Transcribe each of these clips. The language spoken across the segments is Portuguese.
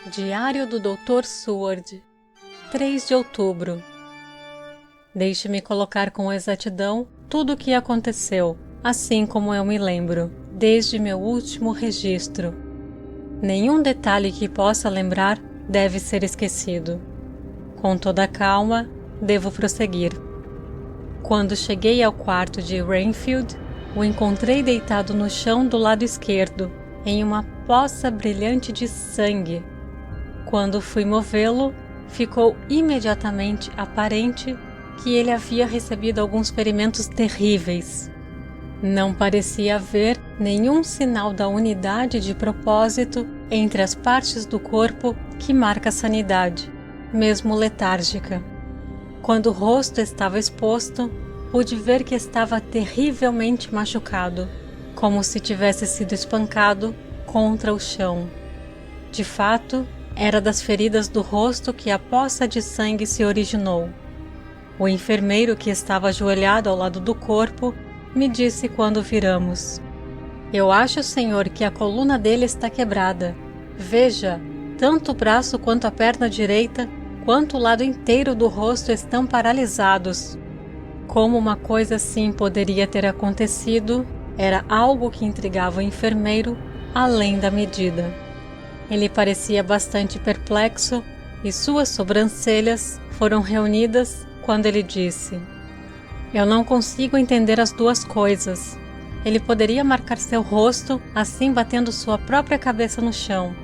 Diário do Dr. Seward, 3 de outubro. Deixe-me colocar com exatidão tudo o que aconteceu, assim como eu me lembro, desde meu último registro. Nenhum detalhe que possa lembrar deve ser esquecido. Com toda a calma, devo prosseguir. Quando cheguei ao quarto de Rainfield, o encontrei deitado no chão do lado esquerdo, em uma poça brilhante de sangue. Quando fui movê-lo, ficou imediatamente aparente que ele havia recebido alguns ferimentos terríveis. Não parecia haver nenhum sinal da unidade de propósito entre as partes do corpo que marca a sanidade, mesmo letárgica. Quando o rosto estava exposto, pude ver que estava terrivelmente machucado, como se tivesse sido espancado contra o chão. De fato, era das feridas do rosto que a poça de sangue se originou. O enfermeiro que estava ajoelhado ao lado do corpo me disse quando viramos: "Eu acho, senhor, que a coluna dele está quebrada. Veja, tanto o braço quanto a perna direita, quanto o lado inteiro do rosto estão paralisados." Como uma coisa assim poderia ter acontecido, era algo que intrigava o enfermeiro além da medida. Ele parecia bastante perplexo e suas sobrancelhas foram reunidas quando ele disse: "Eu não consigo entender as duas coisas. Ele poderia marcar seu rosto assim batendo sua própria cabeça no chão.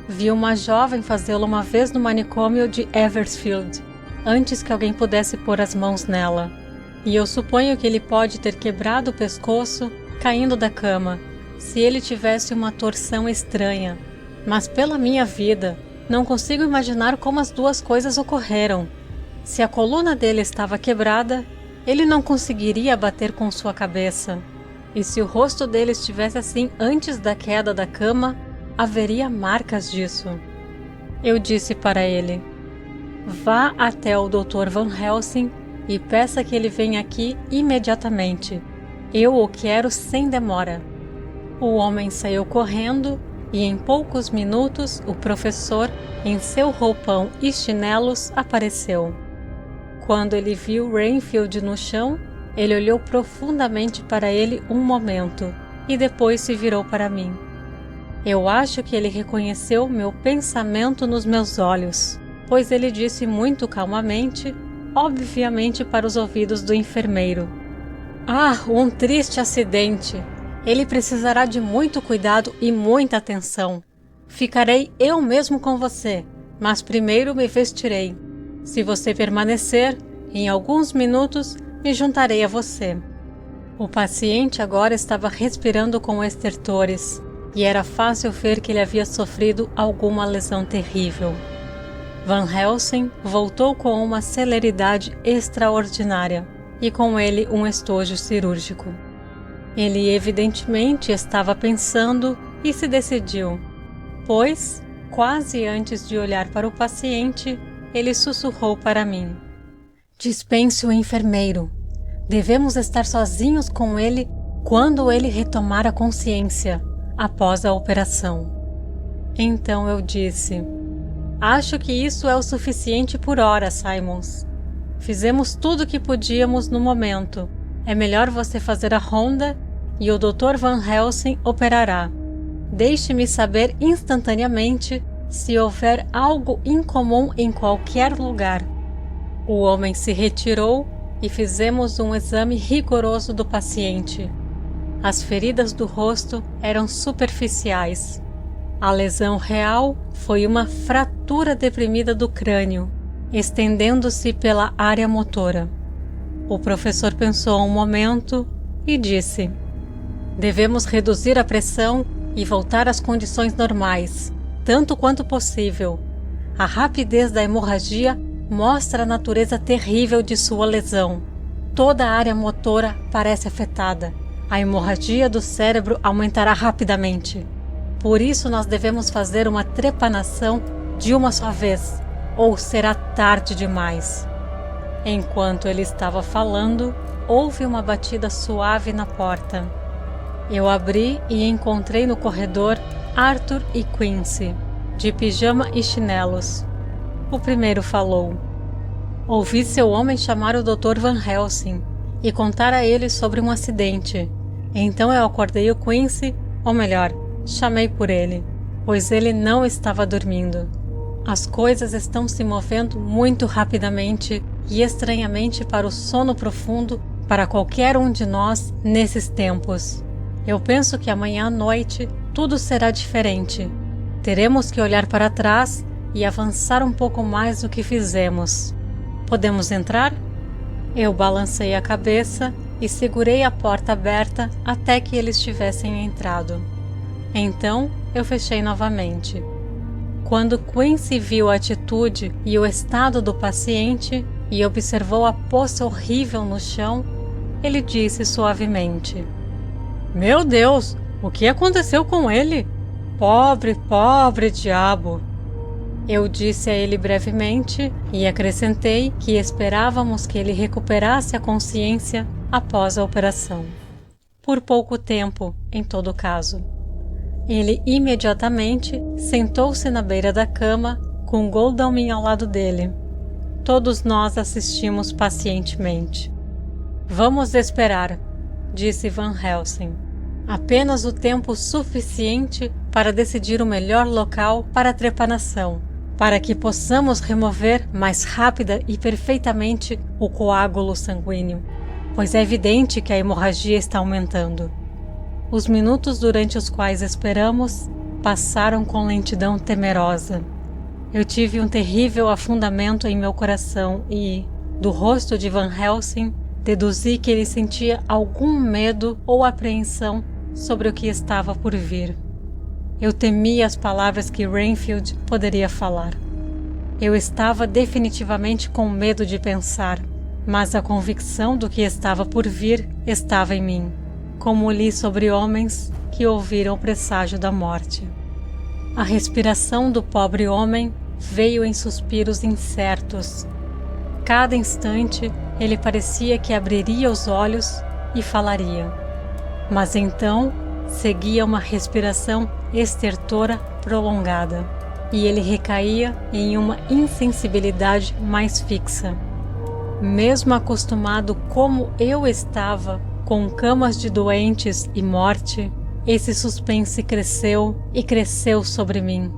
Vi uma jovem fazê-lo uma vez no manicômio de Eversfield, antes que alguém pudesse pôr as mãos nela. E eu suponho que ele pode ter quebrado o pescoço caindo da cama, se ele tivesse uma torção estranha. Mas pela minha vida, não consigo imaginar como as duas coisas ocorreram. Se a coluna dele estava quebrada, ele não conseguiria bater com sua cabeça. E se o rosto dele estivesse assim antes da queda da cama, haveria marcas disso." Eu disse para ele: "Vá até o Dr. Van Helsing e peça que ele venha aqui imediatamente. Eu o quero sem demora." O homem saiu correndo e em poucos minutos o professor, em seu roupão e chinelos, apareceu. Quando ele viu Rainfield no chão, ele olhou profundamente para ele um momento e depois se virou para mim. Eu acho que ele reconheceu meu pensamento nos meus olhos, pois ele disse muito calmamente, obviamente para os ouvidos do enfermeiro: "Ah, um triste acidente! Ele precisará de muito cuidado e muita atenção. Ficarei eu mesmo com você, mas primeiro me vestirei. Se você permanecer, em alguns minutos me juntarei a você." O paciente agora estava respirando com estertores, e era fácil ver que ele havia sofrido alguma lesão terrível. Van Helsing voltou com uma celeridade extraordinária, e com ele um estojo cirúrgico. Ele evidentemente estava pensando e se decidiu, pois, quase antes de olhar para o paciente, ele sussurrou para mim: "Dispense o enfermeiro. Devemos estar sozinhos com ele quando ele retomar a consciência, após a operação." Então eu disse: "Acho que isso é o suficiente por hora, Simons. Fizemos tudo o que podíamos no momento. É melhor você fazer a ronda e o Dr. Van Helsing operará. Deixe-me saber instantaneamente se houver algo incomum em qualquer lugar." O homem se retirou e fizemos um exame rigoroso do paciente. As feridas do rosto eram superficiais. A lesão real foi uma fratura deprimida do crânio, estendendo-se pela área motora. O professor pensou um momento e disse: "Devemos reduzir a pressão e voltar às condições normais, tanto quanto possível. A rapidez da hemorragia mostra a natureza terrível de sua lesão. Toda a área motora parece afetada. A hemorragia do cérebro aumentará rapidamente. Por isso nós devemos fazer uma trepanação de uma só vez, ou será tarde demais." Enquanto ele estava falando, houve uma batida suave na porta. Eu abri e encontrei no corredor Arthur e Quincy. de pijama e chinelos. O primeiro falou: ouvi seu homem chamar o Dr. Van Helsing e contar a ele sobre um acidente. Então eu acordei o Quincy, ou melhor, chamei por ele, pois ele não estava dormindo. As coisas estão se movendo muito rapidamente e estranhamente para o sono profundo para qualquer um de nós nesses tempos. Eu penso que amanhã à noite tudo será diferente. Teremos que olhar para trás e avançar um pouco mais do que fizemos. Podemos entrar? Eu balancei a cabeça e segurei a porta aberta até que eles tivessem entrado. Então eu fechei novamente. Quando Quincy viu a atitude e o estado do paciente e observou a poça horrível no chão, ele disse suavemente: Meu Deus, o que aconteceu com ele? Pobre, pobre diabo! Eu disse a ele brevemente e acrescentei que esperávamos que ele recuperasse a consciência após a operação. Por pouco tempo, em todo caso. Ele imediatamente sentou-se na beira da cama, com Godalming ao lado dele. Todos nós assistimos pacientemente. Vamos esperar, disse Van Helsing. Apenas o tempo suficiente para decidir o melhor local para a trepanação, para que possamos remover mais rápida e perfeitamente o coágulo sanguíneo, pois é evidente que a hemorragia está aumentando. Os minutos durante os quais esperamos passaram com lentidão temerosa. Eu tive um terrível afundamento em meu coração e, do rosto de Van Helsing, deduzi que ele sentia algum medo ou apreensão sobre o que estava por vir. Eu temia as palavras que Renfield poderia falar. Eu estava definitivamente com medo de pensar, mas a convicção do que estava por vir estava em mim, como li sobre homens que ouviram o presságio da morte. A respiração do pobre homem veio em suspiros incertos. Cada instante ele parecia que abriria os olhos e falaria. Mas então seguia uma respiração estertora prolongada, e ele recaía em uma insensibilidade mais fixa. Mesmo acostumado como eu estava com camas de doentes e morte, esse suspense cresceu e cresceu sobre mim.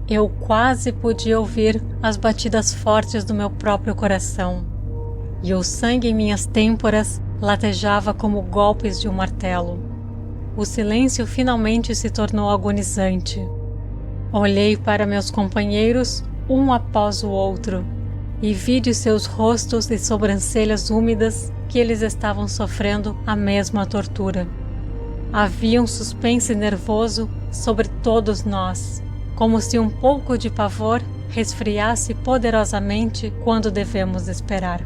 Eu quase podia ouvir as batidas fortes do meu próprio coração, e o sangue em minhas têmporas latejava como golpes de um martelo. O silêncio finalmente se tornou agonizante. Olhei para meus companheiros, um após o outro, e vi de seus rostos e sobrancelhas úmidas que eles estavam sofrendo a mesma tortura. Havia um suspense nervoso sobre todos nós, como se um pouco de pavor resfriasse poderosamente quando devemos esperar.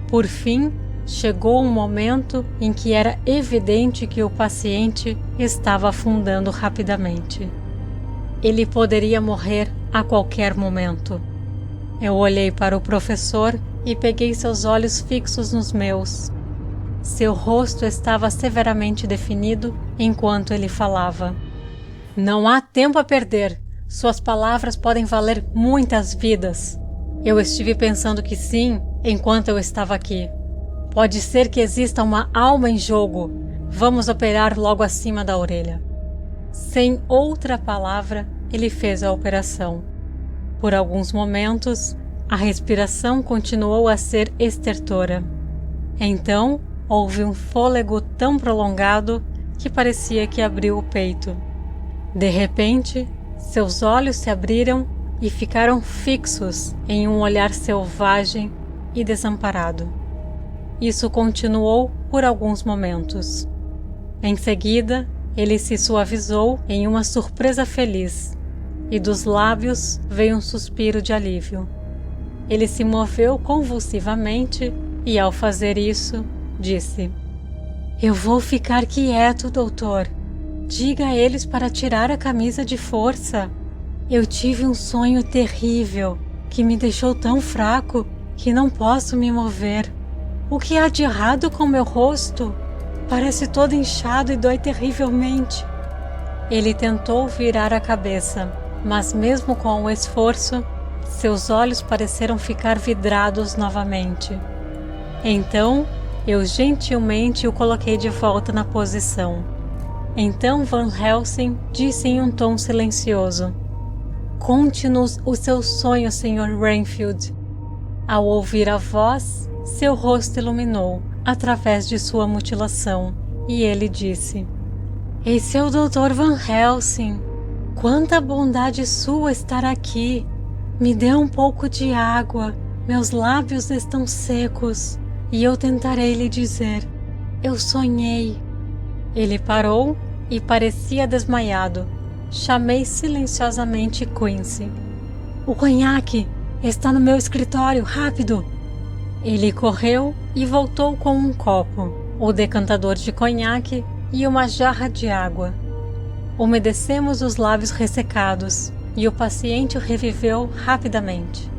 Por fim, chegou um momento em que era evidente que o paciente estava afundando rapidamente. Ele poderia morrer a qualquer momento. Eu olhei para o professor e peguei seus olhos fixos nos meus. Seu rosto estava severamente definido enquanto ele falava. Não há tempo a perder. Suas palavras podem valer muitas vidas. Eu estive pensando que sim, enquanto eu estava aqui. Pode ser que exista uma alma em jogo. Vamos operar logo acima da orelha. Sem outra palavra, ele fez a operação. Por alguns momentos, a respiração continuou a ser estertora. Então, houve um fôlego tão prolongado que parecia que abriu o peito. De repente, seus olhos se abriram e ficaram fixos em um olhar selvagem e desamparado. Isso continuou por alguns momentos. Em seguida, ele se suavizou em uma surpresa feliz, e dos lábios veio um suspiro de alívio. Ele se moveu convulsivamente e, ao fazer isso, disse: Eu vou ficar quieto, doutor. Diga a eles para tirar a camisa de força. Eu tive um sonho terrível que me deixou tão fraco que não posso me mover. O que há de errado com meu rosto? Parece todo inchado e dói terrivelmente. Ele tentou virar a cabeça, mas mesmo com o esforço, seus olhos pareceram ficar vidrados novamente. Então, eu gentilmente o coloquei de volta na posição. Então Van Helsing disse em um tom silencioso: "Conte-nos o seu sonho, Sr. Renfield." Ao ouvir a voz, seu rosto iluminou através de sua mutilação, e ele disse: "Esse é o Dr. Van Helsing. Quanta bondade sua estar aqui. Me dê um pouco de água. Meus lábios estão secos, e eu tentarei lhe dizer: eu sonhei." Ele parou e parecia desmaiado. Chamei silenciosamente Quincy. "O conhaque está no meu escritório, rápido!" Ele correu e voltou com um copo, o decantador de conhaque e uma jarra de água. Umedecemos os lábios ressecados e o paciente reviveu rapidamente.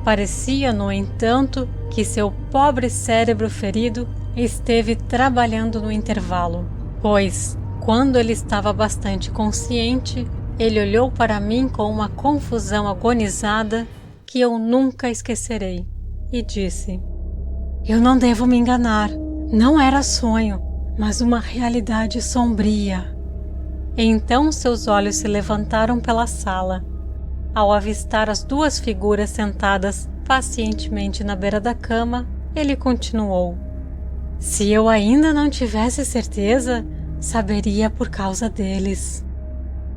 Parecia, no entanto, que seu pobre cérebro ferido esteve trabalhando no intervalo, pois, quando ele estava bastante consciente, ele olhou para mim com uma confusão agonizada que eu nunca esquecerei, e disse: "Eu não devo me enganar. Não era sonho, mas uma realidade sombria." Então seus olhos se levantaram pela sala. Ao avistar as duas figuras sentadas pacientemente na beira da cama, ele continuou: "Se eu ainda não tivesse certeza, saberia por causa deles."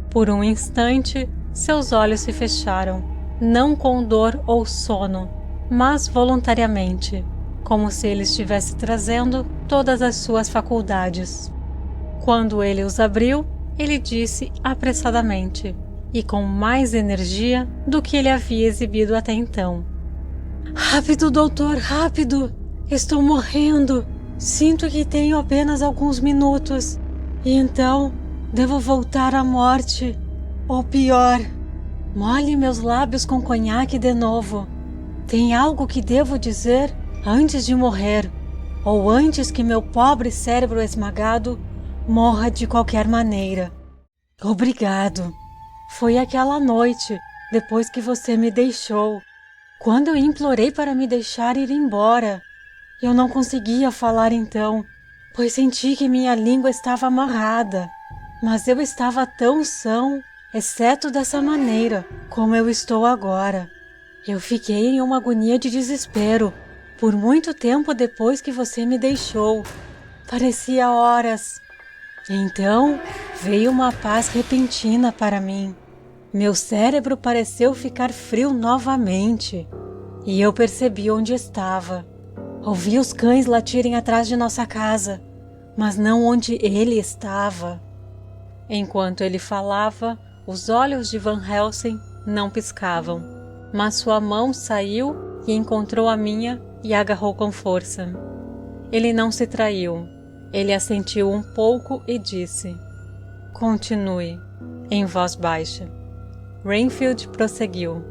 Por um instante, seus olhos se fecharam, não com dor ou sono, mas voluntariamente, como se ele estivesse trazendo todas as suas faculdades. Quando ele os abriu, ele disse apressadamente, e com mais energia do que ele havia exibido até então: "Rápido, doutor, rápido! Estou morrendo! Sinto que tenho apenas alguns minutos, e então devo voltar à morte. Ou pior, molhe meus lábios com conhaque de novo. Tem algo que devo dizer antes de morrer, ou antes que meu pobre cérebro esmagado morra de qualquer maneira. Obrigado. Foi aquela noite, depois que você me deixou, quando eu implorei para me deixar ir embora. Eu não conseguia falar então, pois senti que minha língua estava amarrada. Mas eu estava tão são, exceto dessa maneira, como eu estou agora. Eu fiquei em uma agonia de desespero, por muito tempo depois que você me deixou. Parecia horas. Então, veio uma paz repentina para mim. Meu cérebro pareceu ficar frio novamente, e eu percebi onde estava. Ouvi os cães latirem atrás de nossa casa, mas não onde ele estava." Enquanto ele falava, os olhos de Van Helsing não piscavam, mas sua mão saiu e encontrou a minha e agarrou com força. Ele não se traiu. Ele assentiu um pouco e disse: "Continue", em voz baixa. Renfield prosseguiu: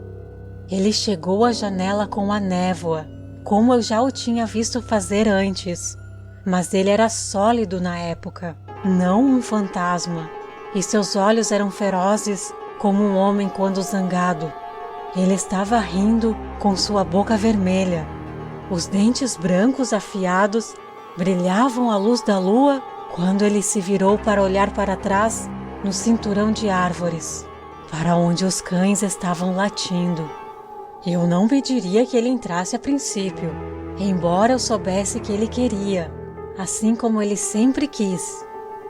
"Ele chegou à janela com a névoa, como eu já o tinha visto fazer antes. Mas ele era sólido na época, não um fantasma, e seus olhos eram ferozes como um homem quando zangado. Ele estava rindo com sua boca vermelha. Os dentes brancos afiados brilhavam à luz da lua quando ele se virou para olhar para trás no cinturão de árvores, para onde os cães estavam latindo. Eu não pediria que ele entrasse a princípio, embora eu soubesse que ele queria, assim como ele sempre quis.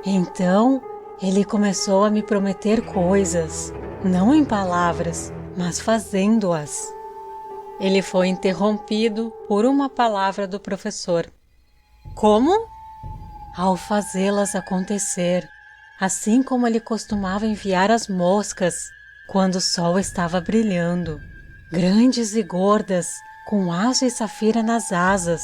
Então, ele começou a me prometer coisas, não em palavras, mas fazendo-as." Ele foi interrompido por uma palavra do professor. "Como?" "Ao fazê-las acontecer, assim como ele costumava enviar as moscas quando o sol estava brilhando, grandes e gordas, com aço e safira nas asas,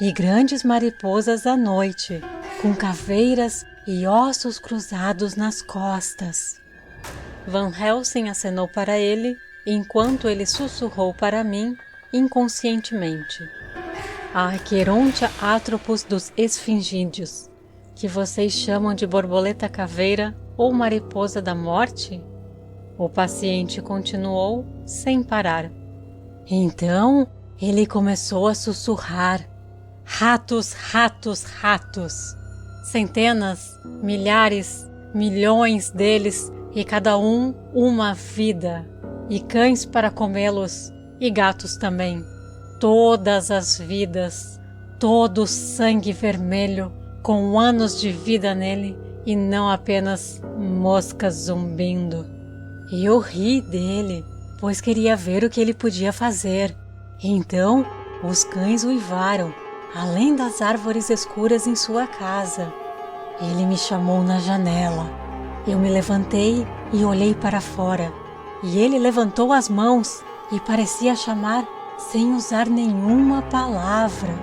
e grandes mariposas à noite, com caveiras e ossos cruzados nas costas." Van Helsing acenou para ele, enquanto ele sussurrou para mim, inconscientemente: "A Aquerontia atropus dos esfingídeos, que vocês chamam de borboleta caveira ou mariposa da morte?" O paciente continuou sem parar. Então ele começou a sussurrar: ratos, ratos, ratos. Centenas, milhares, milhões deles, e cada um uma vida. E cães para comê-los, e gatos também. Todas as vidas, todo o sangue vermelho, com anos de vida nele, e não apenas moscas zumbindo. E eu ri dele, pois queria ver o que ele podia fazer. Então os cães uivaram, além das árvores escuras em sua casa. Ele me chamou na janela. Eu me levantei e olhei para fora. E ele levantou as mãos e parecia chamar sem usar nenhuma palavra.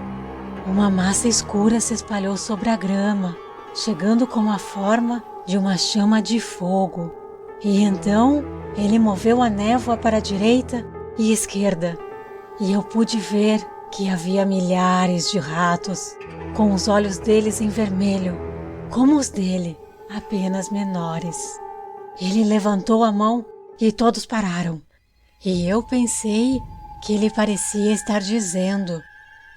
Uma massa escura se espalhou sobre a grama, chegando com a forma de uma chama de fogo. E então ele moveu a névoa para a direita e esquerda. E eu pude ver que havia milhares de ratos, com os olhos deles em vermelho, como os dele, apenas menores. Ele levantou a mão e todos pararam. E eu pensei que ele parecia estar dizendo: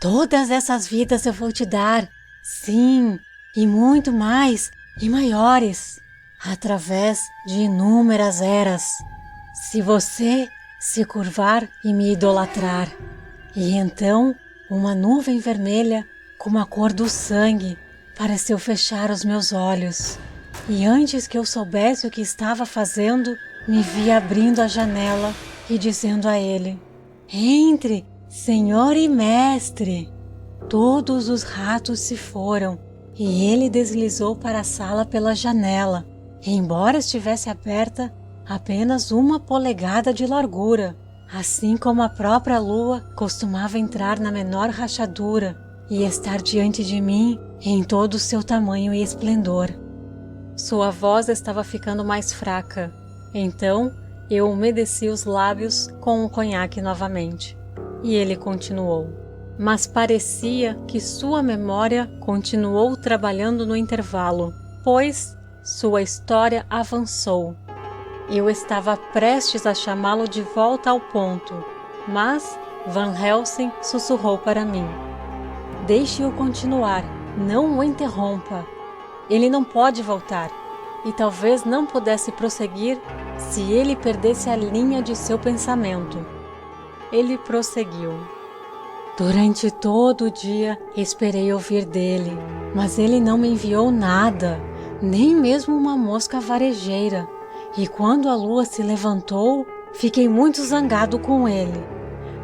todas essas vidas eu vou te dar, sim, e muito mais e maiores, através de inúmeras eras, se você se curvar e me idolatrar. E então uma nuvem vermelha com a cor do sangue pareceu fechar os meus olhos. E antes que eu soubesse o que estava fazendo, me vi abrindo a janela e dizendo a ele: entre, senhor e mestre. Todos os ratos se foram e ele deslizou para a sala pela janela, embora estivesse aberta apenas 1 polegada de largura, assim como a própria lua costumava entrar na menor rachadura e estar diante de mim em todo o seu tamanho e esplendor. Sua voz estava ficando mais fraca, então eu umedeci os lábios com o conhaque novamente. E ele continuou. Mas parecia que sua memória continuou trabalhando no intervalo, pois sua história avançou. Eu estava prestes a chamá-lo de volta ao ponto, mas Van Helsing sussurrou para mim: deixe-o continuar, não o interrompa. Ele não pode voltar, e talvez não pudesse prosseguir se ele perdesse a linha de seu pensamento. Ele prosseguiu. Durante todo o dia esperei ouvir dele, mas ele não me enviou nada, nem mesmo uma mosca varejeira. E quando a lua se levantou, fiquei muito zangado com ele.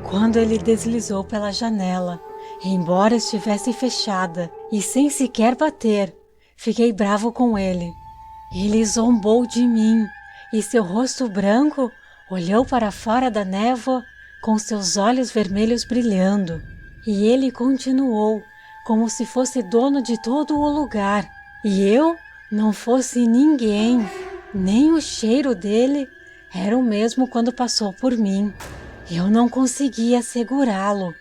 Quando ele deslizou pela janela, embora estivesse fechada e sem sequer bater, fiquei bravo com ele. Ele zombou de mim, e seu rosto branco olhou para fora da névoa com seus olhos vermelhos brilhando. E ele continuou, como se fosse dono de todo o lugar, e eu não fosse ninguém. Nem o cheiro dele era o mesmo quando passou por mim. Eu não conseguia segurá-lo.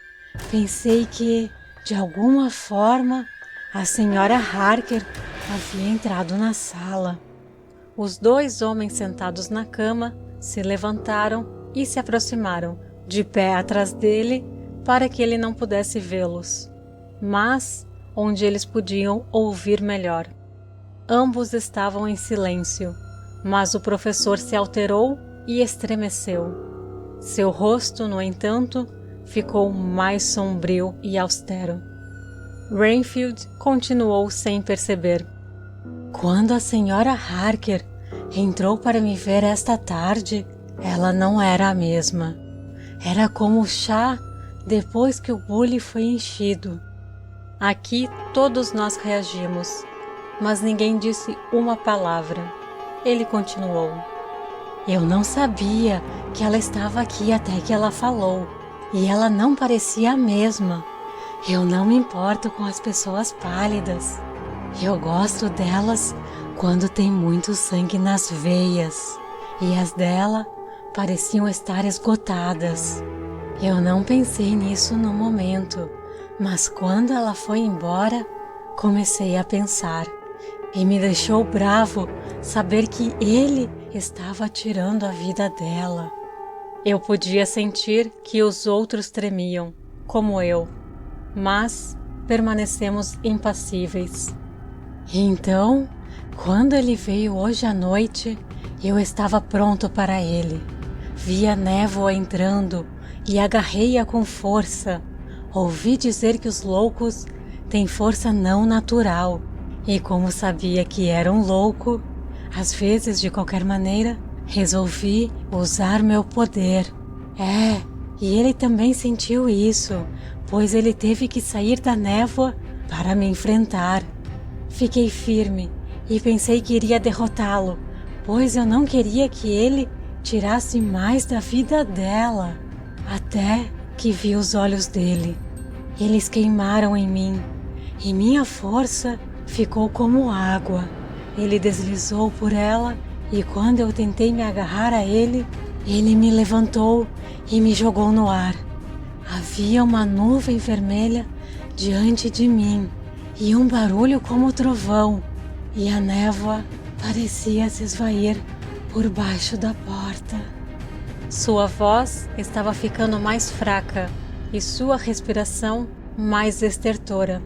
Pensei que, de alguma forma, a senhora Harker havia entrado na sala. Os 2 homens sentados na cama se levantaram e se aproximaram, de pé atrás dele, para que ele não pudesse vê-los, mas onde eles podiam ouvir melhor. Ambos estavam em silêncio, mas o professor se alterou e estremeceu. Seu rosto, no entanto, ficou mais sombrio e austero. Renfield continuou sem perceber. Quando a senhora Harker entrou para me ver esta tarde, ela não era a mesma. Era como o chá depois que o bule foi enchido. Aqui todos nós reagimos, mas ninguém disse uma palavra. Ele continuou. Eu não sabia que ela estava aqui até que ela falou, e ela não parecia a mesma. Eu não me importo com as pessoas pálidas. Eu gosto delas quando tem muito sangue nas veias, e as dela pareciam estar esgotadas. Eu não pensei nisso no momento, mas quando ela foi embora, comecei a pensar. E me deixou bravo saber que ele estava tirando a vida dela. Eu podia sentir que os outros tremiam, como eu, mas permanecemos impassíveis. Então, quando ele veio hoje à noite, eu estava pronto para ele. Vi a névoa entrando e agarrei-a com força. Ouvi dizer que os loucos têm força não natural. E como sabia que era um louco, às vezes, de qualquer maneira, resolvi usar meu poder. E ele também sentiu isso, pois ele teve que sair da névoa para me enfrentar. Fiquei firme e pensei que iria derrotá-lo, pois eu não queria que ele tirasse mais da vida dela. Até que vi os olhos dele. Eles queimaram em mim e minha força ficou como água. Ele deslizou por ela e quando eu tentei me agarrar a ele, ele me levantou e me jogou no ar. Havia uma nuvem vermelha diante de mim e um barulho como trovão, e a névoa parecia se esvair por baixo da porta. Sua voz estava ficando mais fraca e sua respiração mais estertora.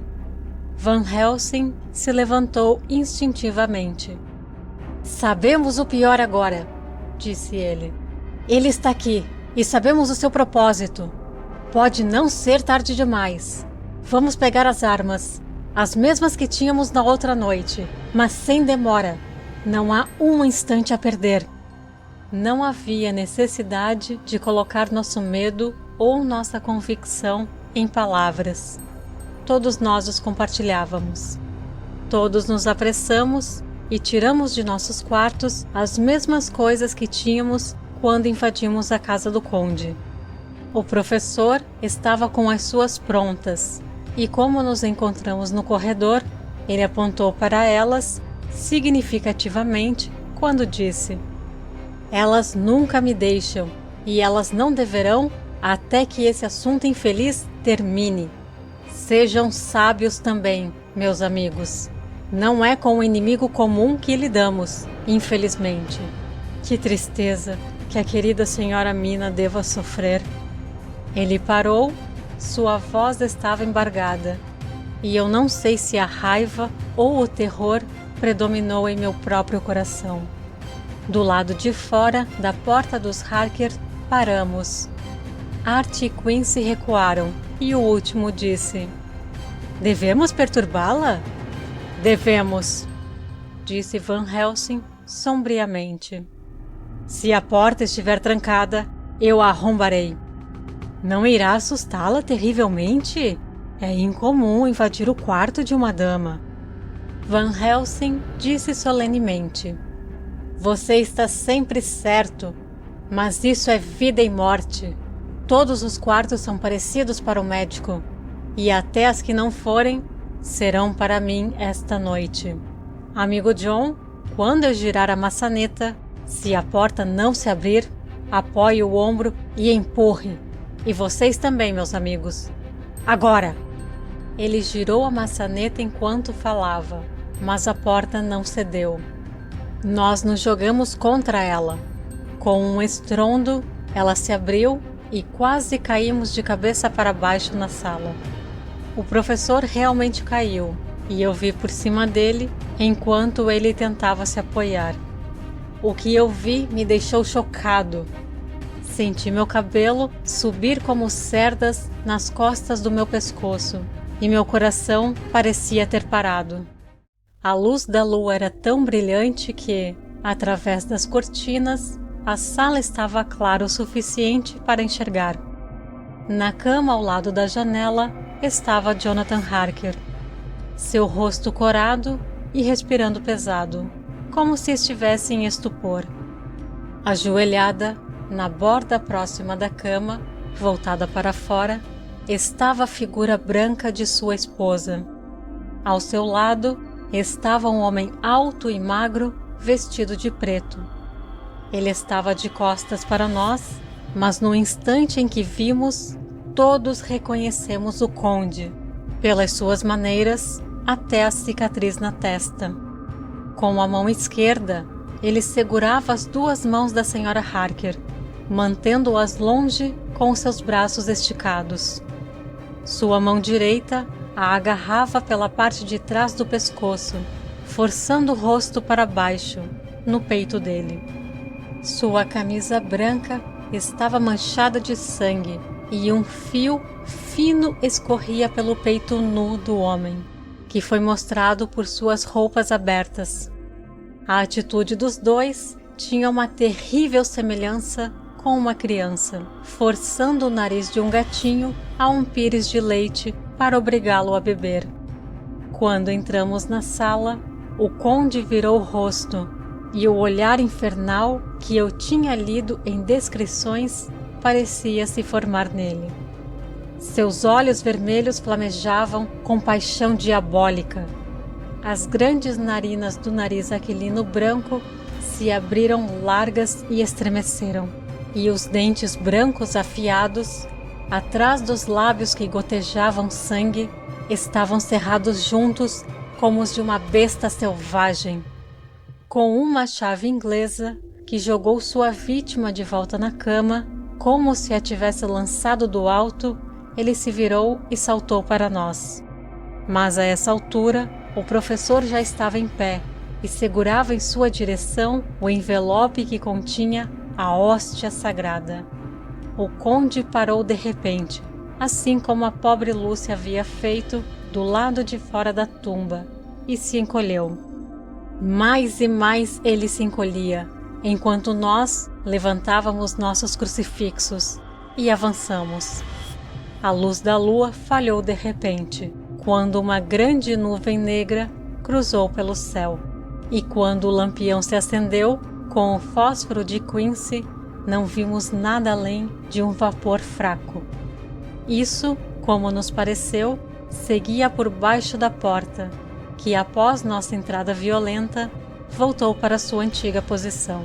Van Helsing se levantou instintivamente. Sabemos o pior agora, disse ele. Ele está aqui e sabemos o seu propósito. Pode não ser tarde demais. Vamos pegar as armas, as mesmas que tínhamos na outra noite, mas sem demora. Não há um instante a perder. Não havia necessidade de colocar nosso medo ou nossa convicção em palavras. Todos nós os compartilhávamos. Todos nos apressamos e tiramos de nossos quartos as mesmas coisas que tínhamos quando invadimos a casa do conde. O professor estava com as suas prontas e, como nos encontramos no corredor, ele apontou para elas significativamente quando disse: Elas nunca me deixam e elas não deverão até que esse assunto infeliz termine. Sejam sábios também, meus amigos. Não é com o inimigo comum que lidamos, infelizmente. Que tristeza que a querida senhora Mina deva sofrer. Ele parou, sua voz estava embargada, e eu não sei se a raiva ou o terror predominou em meu próprio coração. Do lado de fora da porta dos Harker, paramos. Art e Quincy recuaram, e o último disse: Devemos perturbá-la? Devemos, disse Van Helsing sombriamente. Se a porta estiver trancada, eu a arrombarei. Não irá assustá-la terrivelmente? É incomum invadir o quarto de uma dama. Van Helsing disse solenemente: Você está sempre certo, mas isso é vida e morte. Todos os quartos são parecidos para o médico, e até as que não forem, serão para mim esta noite. Amigo John, quando eu girar a maçaneta, se a porta não se abrir, apoie o ombro e empurre. E vocês também, meus amigos. Agora! Ele girou a maçaneta enquanto falava, mas a porta não cedeu. Nós nos jogamos contra ela. Com um estrondo, ela se abriu e quase caímos de cabeça para baixo na sala. O professor realmente caiu, e eu vi por cima dele enquanto ele tentava se apoiar. O que eu vi me deixou chocado. Senti meu cabelo subir como cerdas nas costas do meu pescoço, e meu coração parecia ter parado. A luz da lua era tão brilhante que, através das cortinas, a sala estava clara o suficiente para enxergar. Na cama ao lado da janela estava Jonathan Harker, seu rosto corado e respirando pesado, como se estivesse em estupor. Ajoelhada, na borda próxima da cama, voltada para fora, estava a figura branca de sua esposa. Ao seu lado estava um homem alto e magro, vestido de preto. Ele estava de costas para nós, mas no instante em que vimos, todos reconhecemos o conde, pelas suas maneiras, até a cicatriz na testa. Com a mão esquerda, ele segurava as duas mãos da Sra. Harker, mantendo-as longe com seus braços esticados. Sua mão direita a agarrava pela parte de trás do pescoço, forçando o rosto para baixo, no peito dele. Sua camisa branca estava manchada de sangue e um fio fino escorria pelo peito nu do homem, que foi mostrado por suas roupas abertas. A atitude dos dois tinha uma terrível semelhança com uma criança, forçando o nariz de um gatinho a um pires de leite para obrigá-lo a beber. Quando entramos na sala, o conde virou o rosto e o olhar infernal que eu tinha lido em descrições parecia se formar nele. Seus olhos vermelhos flamejavam com paixão diabólica. As grandes narinas do nariz aquilino branco se abriram largas e estremeceram, e os dentes brancos afiados, atrás dos lábios que gotejavam sangue, estavam cerrados juntos como os de uma besta selvagem. Com uma chave inglesa, que jogou sua vítima de volta na cama, como se a tivesse lançado do alto, ele se virou e saltou para nós. Mas a essa altura, o professor já estava em pé e segurava em sua direção o envelope que continha a hóstia sagrada. O conde parou de repente, assim como a pobre Lúcia havia feito do lado de fora da tumba, e se encolheu. Mais e mais ele se encolhia, enquanto nós levantávamos nossos crucifixos e avançamos. A luz da lua falhou de repente, quando uma grande nuvem negra cruzou pelo céu, e quando o lampião se acendeu com o fósforo de Quincy, não vimos nada além de um vapor fraco. Isso, como nos pareceu, seguia por baixo da porta, que após nossa entrada violenta, voltou para sua antiga posição.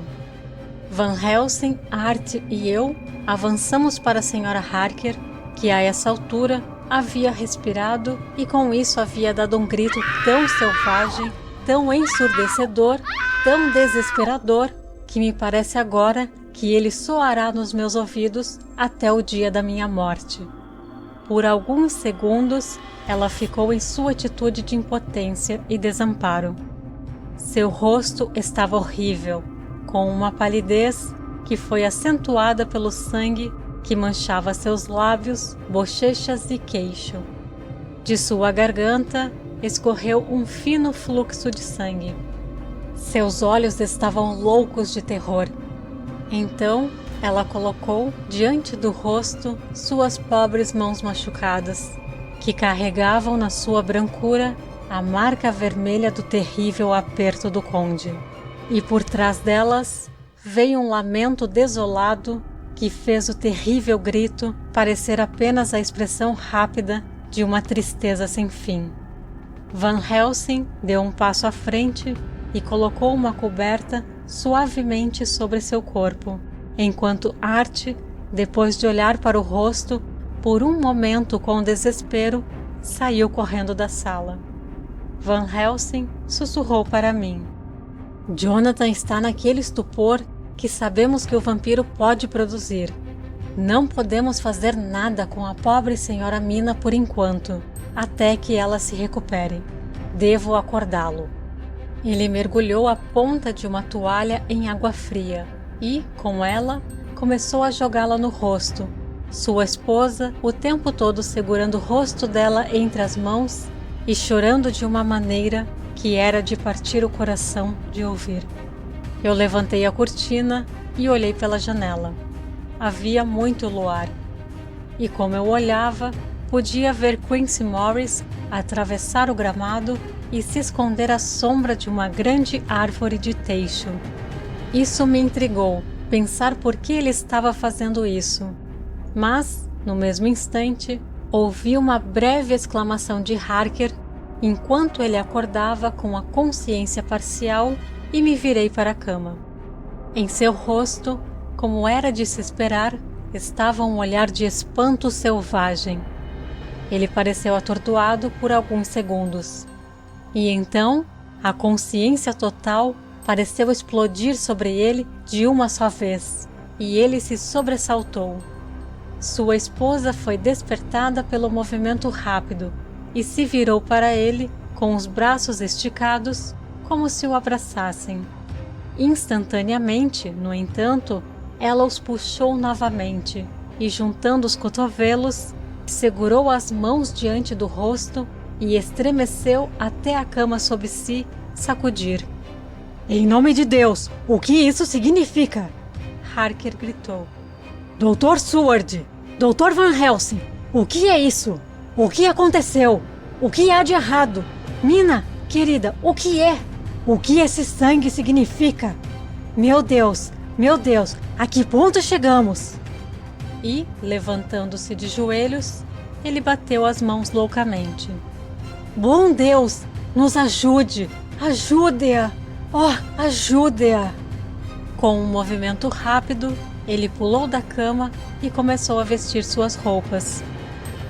Van Helsing, Art e eu avançamos para a Sra. Harker, que a essa altura havia respirado e com isso havia dado um grito tão selvagem, tão ensurdecedor, tão desesperador, que me parece agora que ele soará nos meus ouvidos até o dia da minha morte. Por alguns segundos, ela ficou em sua atitude de impotência e desamparo. Seu rosto estava horrível, com uma palidez que foi acentuada pelo sangue que manchava seus lábios, bochechas e queixo. De sua garganta escorreu um fino fluxo de sangue. Seus olhos estavam loucos de terror. Então ela colocou diante do rosto suas pobres mãos machucadas, que carregavam na sua brancura a marca vermelha do terrível aperto do conde. E por trás delas veio um lamento desolado que fez o terrível grito parecer apenas a expressão rápida de uma tristeza sem fim. Van Helsing deu um passo à frente e colocou uma coberta suavemente sobre seu corpo, enquanto Art, depois de olhar para o rosto, por um momento com desespero, saiu correndo da sala. Van Helsing sussurrou para mim: Jonathan está naquele estupor que sabemos que o vampiro pode produzir. Não podemos fazer nada com a pobre senhora Mina por enquanto, até que ela se recupere. Devo acordá-lo. Ele mergulhou a ponta de uma toalha em água fria e, com ela, começou a jogá-la no rosto, sua esposa o tempo todo segurando o rosto dela entre as mãos e chorando de uma maneira que era de partir o coração de ouvir. Eu levantei a cortina e olhei pela janela. Havia muito luar. E como eu olhava, podia ver Quincy Morris atravessar o gramado e se esconder à sombra de uma grande árvore de teixo. Isso me intrigou, pensar por que ele estava fazendo isso. Mas, no mesmo instante, ouvi uma breve exclamação de Harker enquanto ele acordava com a consciência parcial e me virei para a cama. Em seu rosto, como era de se esperar, estava um olhar de espanto selvagem. Ele pareceu atordoado por alguns segundos. E então, a consciência total pareceu explodir sobre ele de uma só vez, e ele se sobressaltou. Sua esposa foi despertada pelo movimento rápido e se virou para ele com os braços esticados, como se o abraçassem. Instantaneamente, no entanto, ela os puxou novamente e, juntando os cotovelos, segurou as mãos diante do rosto e estremeceu até a cama sob si sacudir. "Em nome de Deus, o que isso significa?" Harker gritou. "Dr. Seward, Dr. Van Helsing, o que é isso? O que aconteceu? O que há de errado? Mina, querida, o que é? O que esse sangue significa? Meu Deus, a que ponto chegamos?" E, levantando-se de joelhos, ele bateu as mãos loucamente. "Bom Deus, nos ajude! Ajude-a! Oh, ajude-a!" Com um movimento rápido, ele pulou da cama e começou a vestir suas roupas.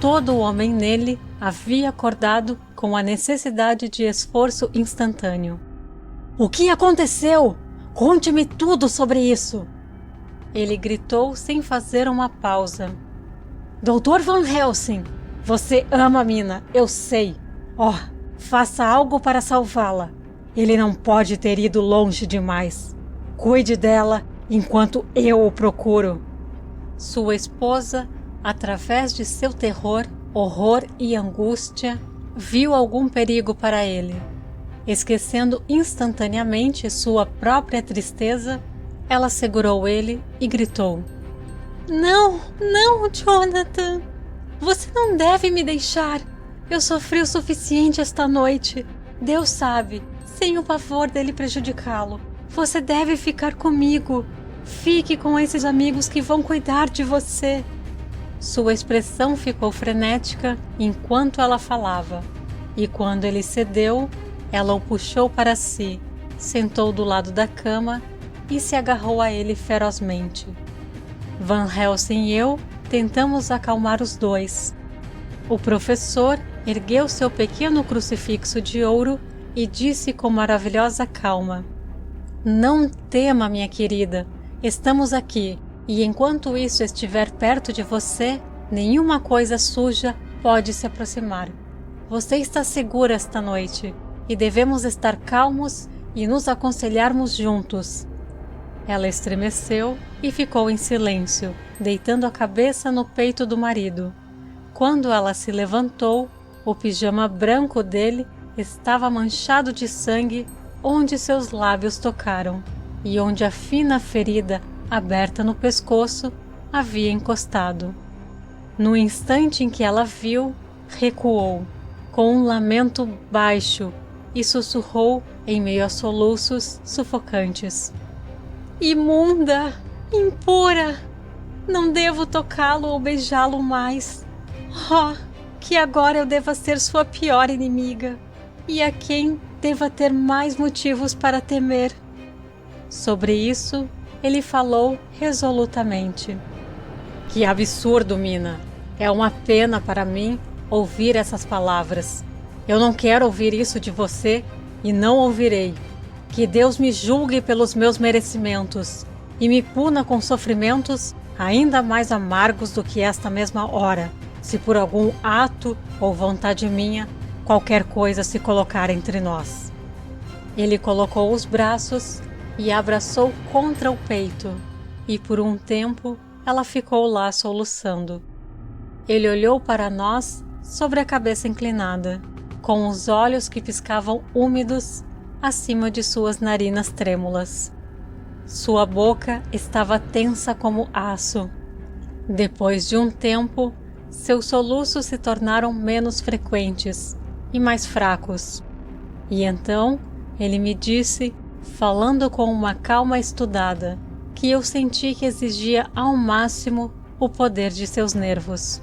Todo o homem nele havia acordado com a necessidade de esforço instantâneo. "O que aconteceu? Conte-me tudo sobre isso!" Ele gritou sem fazer uma pausa. "Dr. Van Helsing, você ama a Mina, eu sei. Oh, faça algo para salvá-la. Ele não pode ter ido longe demais. Cuide dela enquanto eu o procuro." Sua esposa, através de seu terror, horror e angústia, viu algum perigo para ele. Esquecendo instantaneamente sua própria tristeza, ela segurou ele e gritou: Não, Jonathan! Você não deve me deixar! Eu sofri o suficiente esta noite. Deus sabe, sem o pavor dele prejudicá-lo. Você deve ficar comigo. Fique com esses amigos que vão cuidar de você." Sua expressão ficou frenética enquanto ela falava, e quando ele cedeu, ela o puxou para si, sentou do lado da cama e se agarrou a ele ferozmente. Van Helsing e eu tentamos acalmar os dois. O professor ergueu seu pequeno crucifixo de ouro e disse com maravilhosa calma: "Não tema, minha querida. Estamos aqui, e enquanto isso estiver perto de você, nenhuma coisa suja pode se aproximar. Você está segura esta noite, e devemos estar calmos e nos aconselharmos juntos." Ela estremeceu e ficou em silêncio, deitando a cabeça no peito do marido. Quando ela se levantou, o pijama branco dele estava manchado de sangue onde seus lábios tocaram, e onde a fina ferida aberta no pescoço havia encostado. No instante em que ela viu, recuou, com um lamento baixo, e sussurrou em meio a soluços sufocantes: "Imunda! Impura! Não devo tocá-lo ou beijá-lo mais. Oh, que agora eu deva ser sua pior inimiga, e a quem deva ter mais motivos para temer." Sobre isso, ele falou resolutamente: "Que absurdo, Mina! É uma pena para mim ouvir essas palavras. Eu não quero ouvir isso de você e não ouvirei. Que Deus me julgue pelos meus merecimentos e me puna com sofrimentos ainda mais amargos do que esta mesma hora, se por algum ato ou vontade minha qualquer coisa se colocar entre nós." Ele colocou os braços e a abraçou contra o peito, e por um tempo ela ficou lá soluçando. Ele olhou para nós sobre a cabeça inclinada, com os olhos que piscavam úmidos acima de suas narinas trêmulas. Sua boca estava tensa como aço. Depois de um tempo, seus soluços se tornaram menos frequentes e mais fracos. E então ele me disse, falando com uma calma estudada, que eu senti que exigia ao máximo o poder de seus nervos: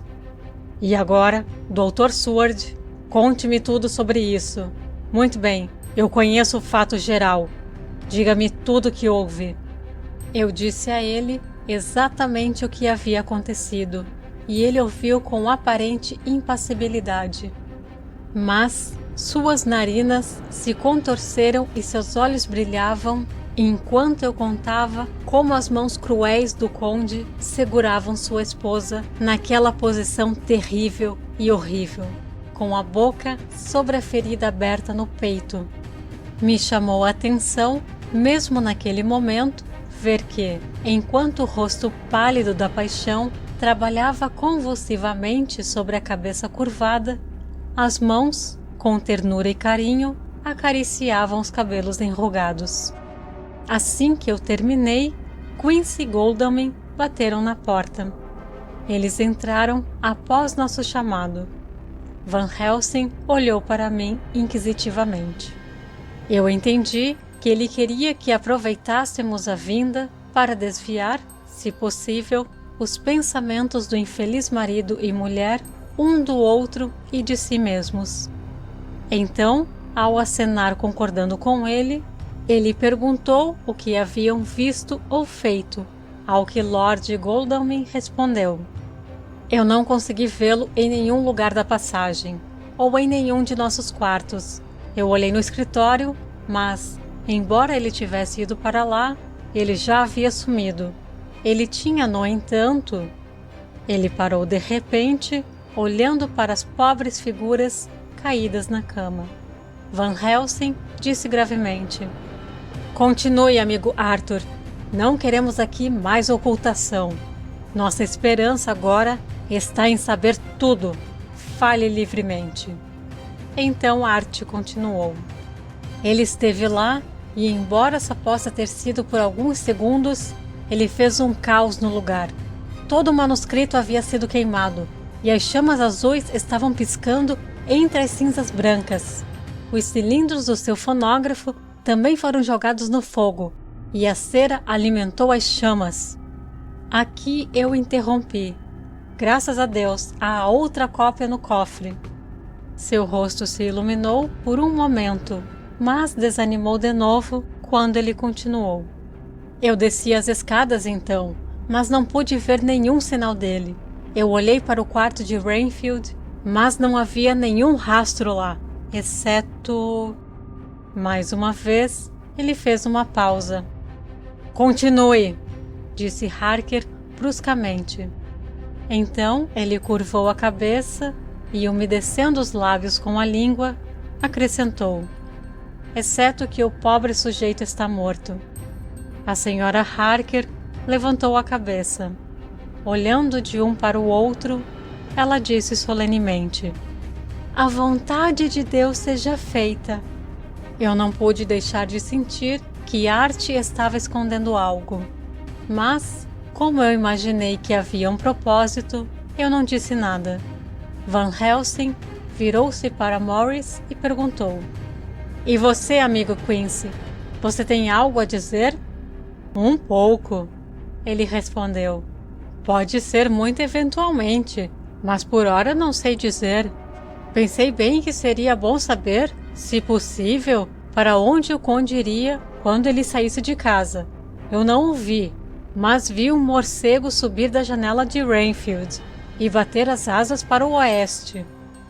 "E agora, Dr. Seward, conte-me tudo sobre isso. Muito bem, eu conheço o fato geral. Diga-me tudo o que houve." Eu disse a ele exatamente o que havia acontecido, e ele ouviu com aparente impassibilidade. Mas, Suas narinas se contorceram e seus olhos brilhavam, enquanto eu contava como as mãos cruéis do conde seguravam sua esposa naquela posição terrível e horrível, com a boca sobre a ferida aberta no peito. Me chamou a atenção, mesmo naquele momento, ver que, enquanto o rosto pálido da paixão trabalhava convulsivamente sobre a cabeça curvada, as mãos, com ternura e carinho, acariciavam os cabelos enrugados. Assim que eu terminei, Quincy e Godalming bateram na porta. Eles entraram após nosso chamado. Van Helsing olhou para mim inquisitivamente. Eu entendi que ele queria que aproveitássemos a vinda para desviar, se possível, os pensamentos do infeliz marido e mulher um do outro e de si mesmos. Então, ao acenar concordando com ele perguntou o que haviam visto ou feito, ao que Lord Godalming respondeu: Eu não consegui vê-lo em nenhum lugar da passagem, ou em nenhum de nossos quartos. Eu olhei no escritório, mas, embora ele tivesse ido para lá, ele já havia sumido. Ele tinha, no entanto... Ele parou de repente, olhando para as pobres figuras caídas na cama. Van Helsing disse gravemente: Continue, amigo Arthur. Não queremos aqui mais ocultação. Nossa esperança agora está em saber tudo. Fale livremente. Então Art continuou. Ele esteve lá e, embora só possa ter sido por alguns segundos, ele fez um caos no lugar. Todo o manuscrito havia sido queimado e as chamas azuis estavam piscando entre as cinzas brancas. Os cilindros do seu fonógrafo também foram jogados no fogo e a cera alimentou as chamas. Aqui eu interrompi. Graças a Deus, há outra cópia no cofre. Seu rosto se iluminou por um momento, mas desanimou de novo quando ele continuou. Eu desci as escadas então, mas não pude ver nenhum sinal dele. Eu olhei para o quarto de Rainfield, mas não havia nenhum rastro lá, exceto... Mais uma vez, ele fez uma pausa. Continue, disse Harker bruscamente. Então ele curvou a cabeça e, umedecendo os lábios com a língua, acrescentou: exceto que o pobre sujeito está morto. A senhora Harker levantou a cabeça. Olhando de um para o outro, ela disse solenemente: A vontade de Deus seja feita. Eu não pude deixar de sentir que Art estava escondendo algo. Mas, como eu imaginei que havia um propósito, eu não disse nada. Van Helsing virou-se para Morris e perguntou: E você, amigo Quincy, você tem algo a dizer? Um pouco, ele respondeu. Pode ser muito eventualmente, mas por hora não sei dizer. Pensei bem que seria bom saber, se possível, para onde o conde iria quando ele saísse de casa. Eu não o vi, mas vi um morcego subir da janela de Rainfield e bater as asas para o oeste.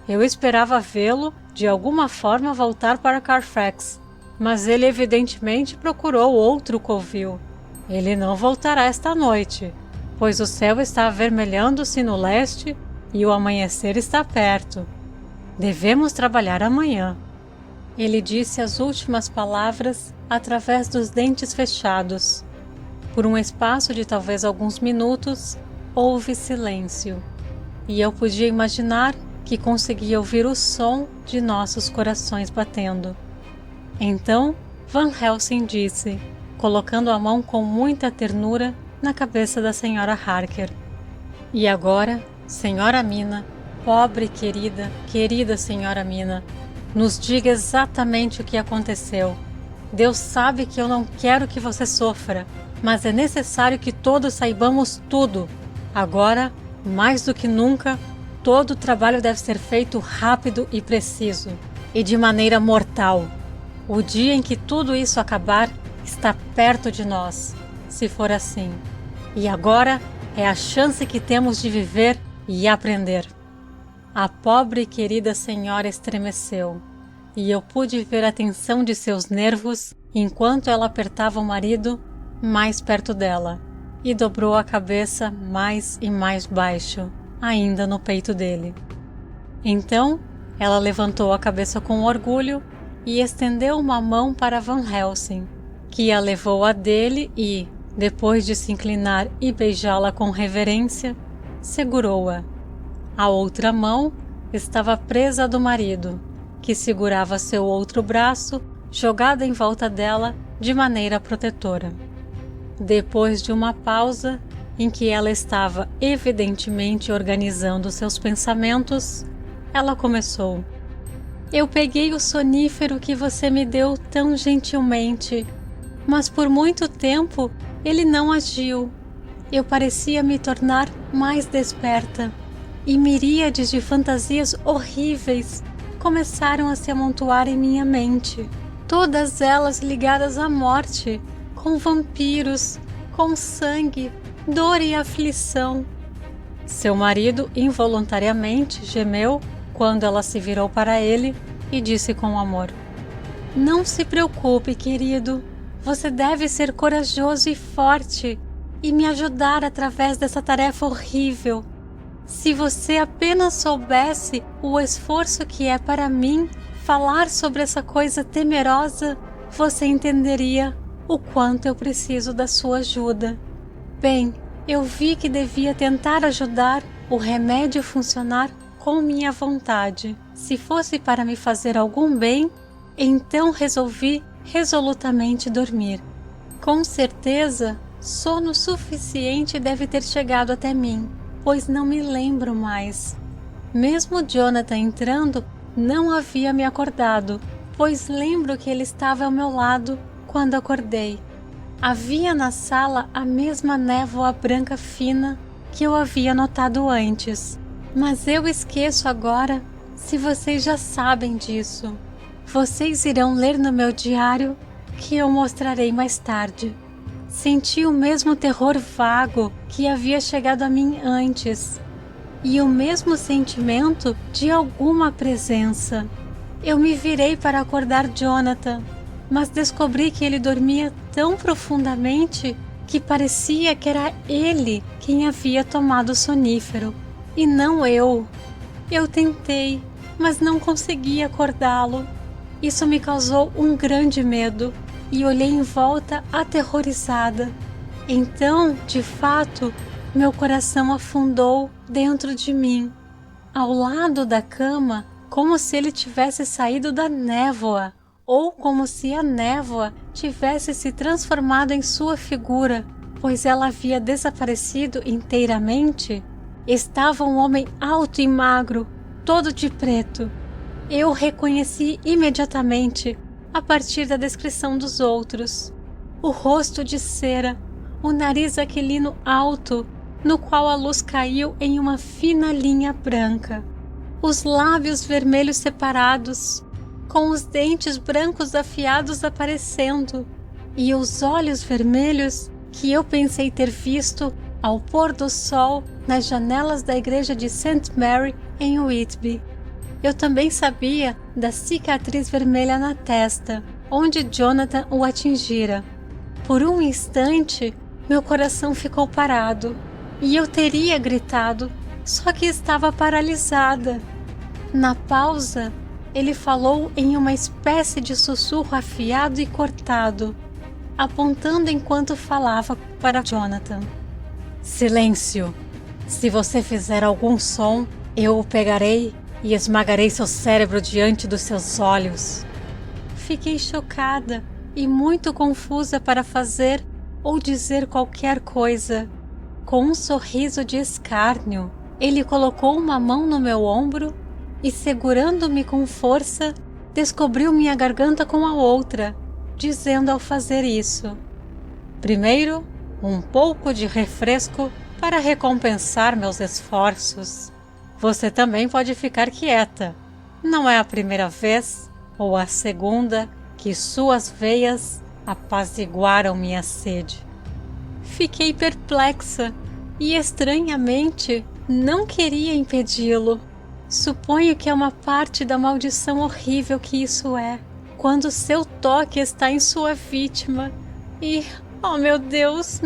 Eu esperava vê-lo, de alguma forma, voltar para Carfax, mas ele evidentemente procurou outro covil. Ele não voltará esta noite, pois o céu está avermelhando-se no leste e o amanhecer está perto. Devemos trabalhar amanhã. Ele disse as últimas palavras através dos dentes fechados. Por um espaço de talvez alguns minutos, houve silêncio, e eu podia imaginar que conseguia ouvir o som de nossos corações batendo. Então, Van Helsing disse, colocando a mão com muita ternura na cabeça da senhora Harker: E agora, senhora Mina, pobre querida, querida senhora Mina, nos diga exatamente o que aconteceu. Deus sabe que eu não quero que você sofra, mas é necessário que todos saibamos tudo. Agora, mais do que nunca, todo o trabalho deve ser feito rápido e preciso, e de maneira mortal. O dia em que tudo isso acabar está perto de nós, se for assim. E agora é a chance que temos de viver e aprender. A pobre e querida senhora estremeceu. e eu pude ver a tensão de seus nervos enquanto ela apertava o marido mais perto dela e dobrou a cabeça mais e mais baixo, ainda no peito dele. Então, ela levantou a cabeça com orgulho e estendeu uma mão para Van Helsing, que a levou à dele e, depois de se inclinar e beijá-la com reverência, segurou-a. A outra mão estava presa à do marido, que segurava seu outro braço jogado em volta dela de maneira protetora. Depois de uma pausa, em que ela estava evidentemente organizando seus pensamentos, ela começou: Eu peguei o sonífero que você me deu tão gentilmente, mas por muito tempo ele não agiu. Eu parecia me tornar mais desperta, e miríades de fantasias horríveis começaram a se amontoar em minha mente, todas elas ligadas à morte, com vampiros, com sangue, dor e aflição. Seu marido involuntariamente gemeu quando ela se virou para ele e disse com amor: Não se preocupe, querido. Você deve ser corajoso e forte e me ajudar através dessa tarefa horrível. Se você apenas soubesse o esforço que é para mim falar sobre essa coisa temerosa, você entenderia o quanto eu preciso da sua ajuda. Bem, eu vi que devia tentar ajudar o remédio funcionar com minha vontade. Se fosse para me fazer algum bem, então resolvi resolutamente dormir. Com certeza, sono suficiente deve ter chegado até mim, pois não me lembro mais. Mesmo Jonathan entrando, não havia me acordado, pois lembro que ele estava ao meu lado quando acordei. Havia na sala a mesma névoa branca fina que eu havia notado antes, mas eu esqueço agora se vocês já sabem disso. Vocês irão ler no meu diário que eu mostrarei mais tarde. Senti o mesmo terror vago que havia chegado a mim antes, e o mesmo sentimento de alguma presença. Eu me virei para acordar Jonathan, mas descobri que ele dormia tão profundamente que parecia que era ele quem havia tomado o sonífero, e não eu. Eu tentei, mas não consegui acordá-lo. Isso me causou um grande medo, e olhei em volta aterrorizada. Então, de fato, meu coração afundou dentro de mim, ao lado da cama, como se ele tivesse saído da névoa, ou como se a névoa tivesse se transformado em sua figura, pois ela havia desaparecido inteiramente. Estava um homem alto e magro, todo de preto. Eu o reconheci imediatamente, a partir da descrição dos outros. O rosto de cera, o nariz aquilino alto, no qual a luz caiu em uma fina linha branca, os lábios vermelhos separados, com os dentes brancos afiados aparecendo, e os olhos vermelhos que eu pensei ter visto ao pôr do sol nas janelas da igreja de St. Mary em Whitby. Eu também sabia da cicatriz vermelha na testa, onde Jonathan o atingira. Por um instante, meu coração ficou parado, e eu teria gritado, só que estava paralisada. Na pausa, ele falou em uma espécie de sussurro afiado e cortado, apontando enquanto falava para Jonathan. Silêncio! Se você fizer algum som, eu o pegarei e esmagarei seu cérebro diante dos seus olhos. Fiquei chocada e muito confusa para fazer ou dizer qualquer coisa. Com um sorriso de escárnio, ele colocou uma mão no meu ombro e, segurando-me com força, descobriu minha garganta com a outra, dizendo ao fazer isso: Primeiro, um pouco de refresco para recompensar meus esforços. Você também pode ficar quieta. Não é a primeira vez ou a segunda que suas veias apaziguaram minha sede. Fiquei perplexa e, estranhamente, não queria impedi-lo. Suponho que é uma parte da maldição horrível que isso é, quando seu toque está em sua vítima. E, oh meu Deus,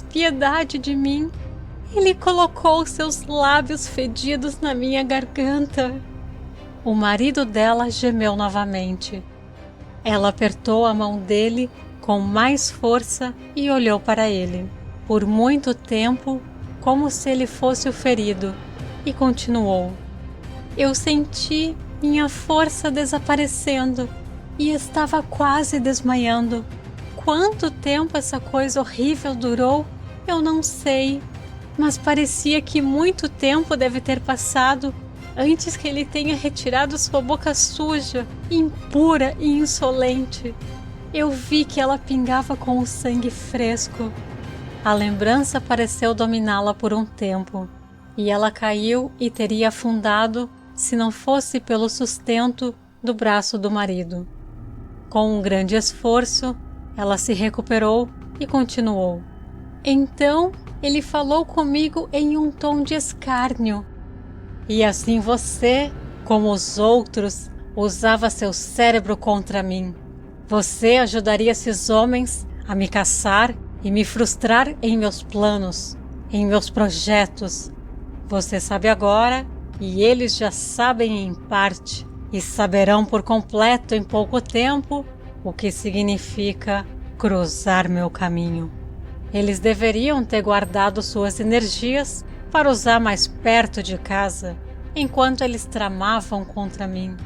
piedade de mim. Ele colocou seus lábios fedidos na minha garganta. O marido dela gemeu novamente. Ela apertou a mão dele com mais força e olhou para ele, por muito tempo, como se ele fosse o ferido, e continuou. Eu senti minha força desaparecendo e estava quase desmaiando. Quanto tempo essa coisa horrível durou, eu não sei, mas parecia que muito tempo deve ter passado antes que ele tenha retirado sua boca suja, impura e insolente. Eu vi que ela pingava com o sangue fresco. A lembrança pareceu dominá-la por um tempo, e ela caiu e teria afundado se não fosse pelo sustento do braço do marido. Com um grande esforço, ela se recuperou e continuou. Então, ele falou comigo em um tom de escárnio. E assim você, como os outros, usava seu cérebro contra mim. Você ajudaria esses homens a me caçar e me frustrar em meus planos, em meus projetos. Você sabe agora, e eles já sabem em parte, e saberão por completo em pouco tempo, o que significa cruzar meu caminho. Eles deveriam ter guardado suas energias para usar mais perto de casa, enquanto eles tramavam contra mim.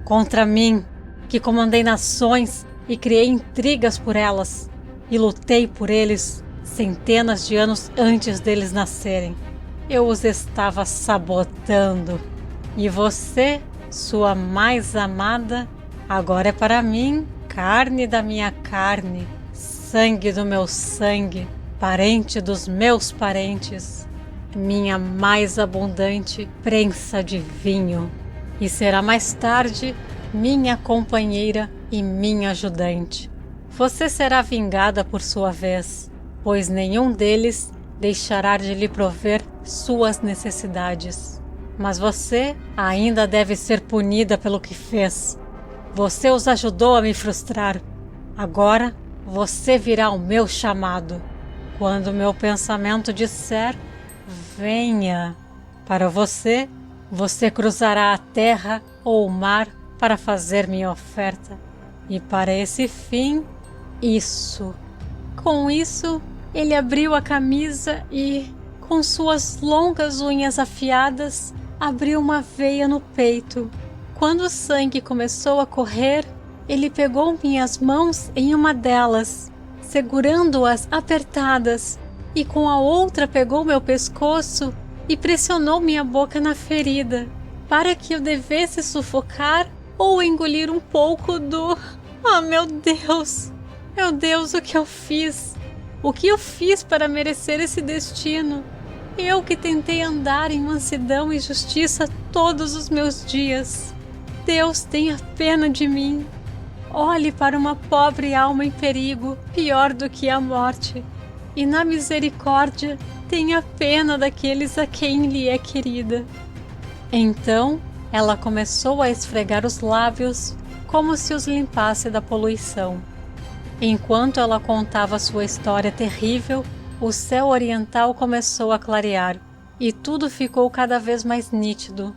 Contra mim, que comandei nações e criei intrigas por elas, e lutei por eles centenas de anos antes deles nascerem. Eu os estava sabotando. E você, sua mais amada, agora é para mim carne da minha carne, sangue do meu sangue, parente dos meus parentes, minha mais abundante prensa de vinho, e será mais tarde minha companheira e minha ajudante. Você será vingada por sua vez, pois nenhum deles deixará de lhe prover suas necessidades. Mas você ainda deve ser punida pelo que fez. Você os ajudou a me frustrar. Agora você virá ao meu chamado. Quando meu pensamento disser, venha. Para você, você cruzará a terra ou o mar para fazer minha oferta. E para esse fim, isso. Com isso, ele abriu a camisa e, com suas longas unhas afiadas, abriu uma veia no peito. Quando o sangue começou a correr, ele pegou minhas mãos em uma delas, segurando-as apertadas, e com a outra pegou meu pescoço e pressionou minha boca na ferida, para que eu devesse sufocar ou engolir um pouco do... Ah, meu Deus! Meu Deus, o que eu fiz? O que eu fiz para merecer esse destino? Eu que tentei andar em mansidão e justiça todos os meus dias. Deus tenha pena de mim. Olhe para uma pobre alma em perigo, pior do que a morte. E na misericórdia, tenha pena daqueles a quem lhe é querida. Então, ela começou a esfregar os lábios, como se os limpasse da poluição. Enquanto ela contava sua história terrível, o céu oriental começou a clarear, e tudo ficou cada vez mais nítido.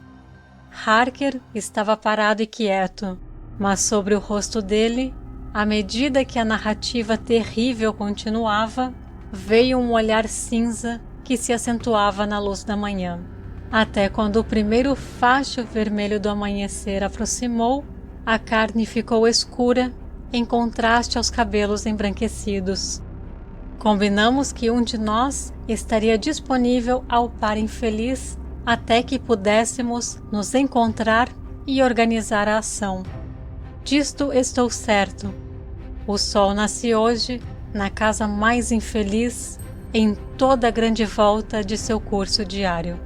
Harker estava parado e quieto, mas sobre o rosto dele, à medida que a narrativa terrível continuava, veio um olhar cinza que se acentuava na luz da manhã. Até quando o primeiro facho vermelho do amanhecer aproximou, a carne ficou escura, em contraste aos cabelos embranquecidos. Combinamos que um de nós estaria disponível ao par infeliz até que pudéssemos nos encontrar e organizar a ação. Disto estou certo. O sol nasce hoje na casa mais infeliz em toda a grande volta de seu curso diário.